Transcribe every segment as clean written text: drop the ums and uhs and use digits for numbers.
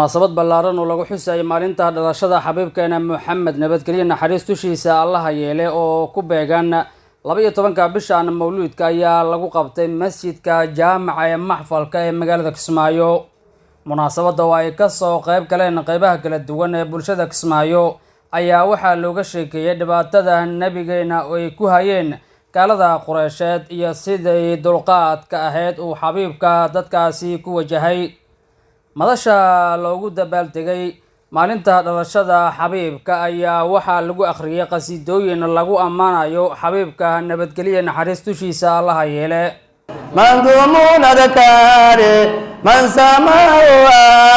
munaasabad ballaaran oo lagu xusay maalinta dhalashada xabiibkeena Maxamed nabadgelyo naxariis tushiisa Allah yeelay oo ku beegan 12 bishan mawlidka ayaa lagu qabtay masjidka jaamaca ee maxfalka ee magaalada Kismaayo. munaasabada oo ay ka soo qayb galeen qaybaha kala duwan ee bulshada Kismaayo ayaa waxaa looga sheekeeyay dhibaatada nabigeena oo ay ku hayeen gaalada Quraysheed iyo sidii dulqaadka ahayd uu xabiibka dadkaasi ku wajahay. madasha loogu dabaaldegay maalinta dhalashada xabiibka ayaa waxaa lagu akhriyay qasiidooyin lagu ammaanayo xabiibka nabadgelyo naxariis tushiisa Allah yeelay. منظومون ذكاري من سماه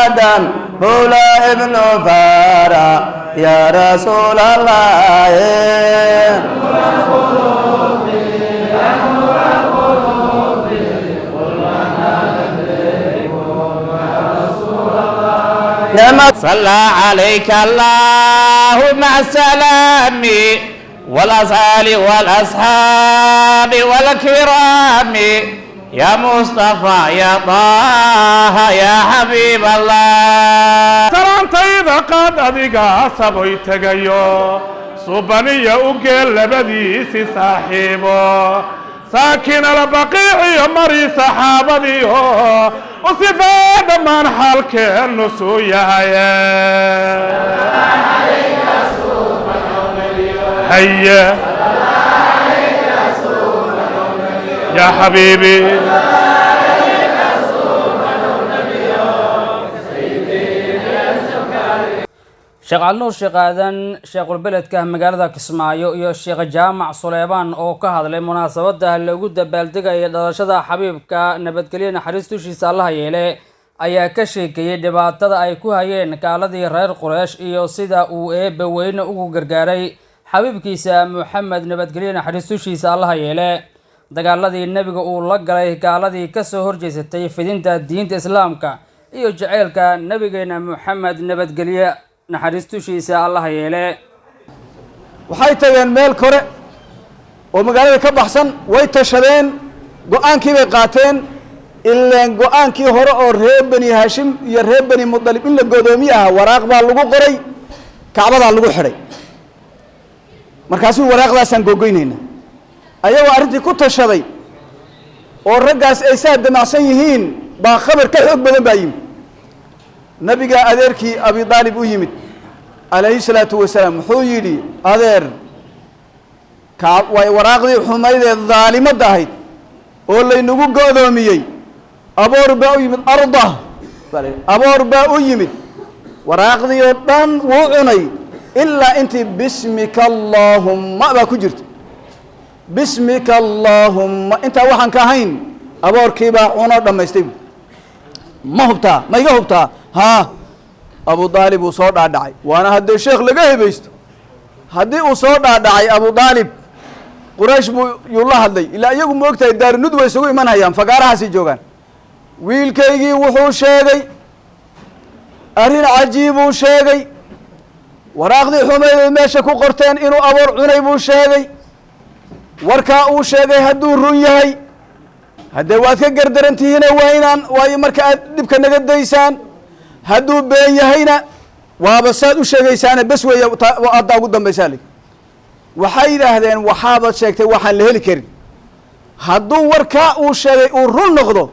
آدم بولا ابن فارا يا رسول الله يا ما صلى عليك الله مع السلام والأصحاب والأصحاب والكرام يا مصطفى يا طه يا حبيب الله سلامتي قد أديك سبيتك يو صبني أوكل لبديس صاحبه ساكن البقيع مري صحابتي وصفاد من حالك النسويا هيا يا حبيبي شيخ علنور شيخ آذن شيخ البلد كمجالة كسمايو يا شيخ جامع سليمان أو كهذا لمناسبة اللي وجود بالدقة يدرشة حبيب كنبتكلين حريستوشي صالح يله أي كشيء يدبات أي كوهين كالذي غير قريش يو سيدا أو بوين أو جرجاري حبيب كيسا محمد نبتكلين حريستوشي صالح يله دقالذي النبي أو لقى كالذي كسر جزتي في دين الدين الإسلام كا يو جعل كنبينا محمد نبتكليه naxariistushiisa Allah yeelay. waxay tageen meel kore oo magaalada ka baxsan way tashadeen go'aankii bay qaateen ilaa go'aankii hore oo reer bani Hashim iyo reer bani Mudalib in la godoomiyaha waraaq baa lagu qoray Kacbada lagu xiray markaasuu waraaqdaasan gogoynayna ayagoo arrintii ku tashaday oo raggaas ay saadamacsan yihiin baa khabar ka xoog badan baa yimid nabiga adeerkii Abi Talib u yimid alayhi salatu wasalaam wuxuu yiri adeer ka way waraaqdii xumayde zaalimada ahayd oo laynagu goodoomiyay aboor baa u yimid arda aboor baa u yimid waraaqdii oo dhan wuu cunay ilaa intii bismika allahumma ba ku jirto bismika allahumma inta waxaan ka ahayn aboorkii baa cuno dhamaystay ma hubtaa ma iga hubtaa ها أبو طالب وصور داعي وأنا هذا الشيخ لقاه بيست هذه وصور داعي أبو طالب قريش يلا هذي إلا يقوم وقت الدار ندوة يسوي من هيام فقارها سيجوان ويل كيجي وحوش شيء أرين عجيب وشيء وراغدي حميد ماشى كقرتين إنه أبور عنيب وشيء وركاء وشيء هدو الرؤية هذا وقت قدرنتي هنا وينان وأي مركز نبكي نقد ديسان هدو بين يهينا وابساد وشيغيسان بس وأضع قدام بيسالك وحيد هذين وحابة شيكتي وحن لهلي كريم هدو وركاء وشيغي ورون نغضو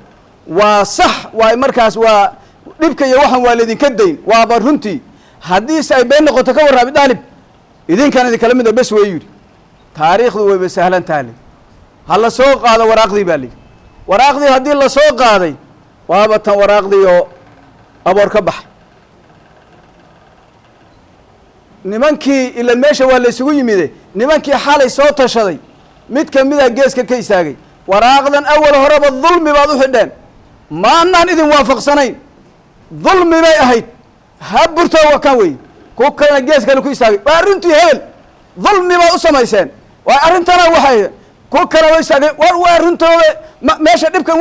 وصح ومركز ونبكي يوحن والدين كدين وابرهنتي حديث أي بين نغضتك ورابي طالب إذن كان هذا كلام بس ويوري تاريخ وبسهلا تالي هلا سوق هذا وراقدي بالي وراقدي هدي الله سوق هذا وابتا وراقدي أبور كبح نمانكي إلا ماشى ولا يسوي ميده نمانكي حالي صوت شذي ميت كم ميده جيس كيساقي وراغدا أول هرب الظلم بعض حدان ما أننا إذن وافق سنين ظلم ما أهيد هبرته وكوي كوكا جيس كانوا كيساقي وأرنتي هيل ظلم ما أسمى يسان وأرنتنا وحي كوكا ويساقي وأرنتو ماشى نبكي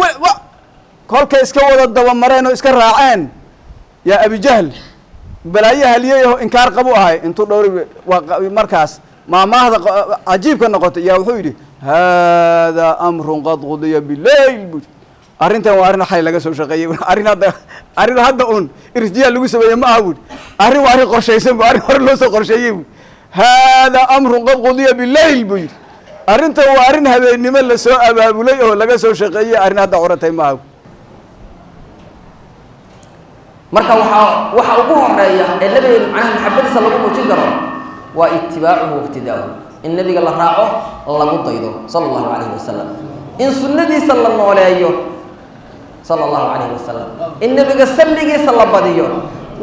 كل كيس كوضا الدوام مرين وإسكر راعين يا أبي جهل بلايه هليه إنكار قبوها أنتو دوري مركز ما هذا عجيب كنا قلت يا وحيدي هذا أمر قد قضي بالليل arrintan waa arrin xal laga soo shaqeeyay arrin hadda uun irjiya lagu sameeyay ma awood arrin waa arrin qorshaysan arrin hore loo soo qorsheeyay hada amru qad qudiya bil-layl buyir arrintan waa arrin habeenimo la soo abaabulay oo laga soo shaqeeyay arrin hadda curatay ma awood marka waxa ugu horeeya ee nabiga macnaha maxabadiisa lagu muujin karo waa ittibaacuhu waqtidaa'uhu in nabiga la raaco lagu daydo sallallahu alayhi wasallam in sunnadiisa la nooleeyo sallallahu alayhi wasallam in nabiga salligiisa la badiyo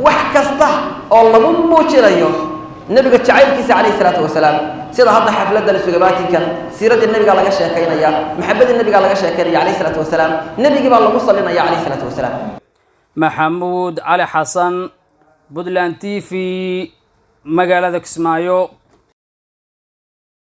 wax kasta oo lagu muujinayo nabiga jacaylkiisa alayhi salaatu wasalaam sida hadda xafladan sugabaatinkan siiradii nabiga laga sheekaynaya maxabadii nabiga laga sheekaynaya alayhi salaatu wasalaam nabigi baa lagu sallinaya alayhi salaatu wasalaam maxamuud cali xasan Puntland TV magaalada Kismaayo.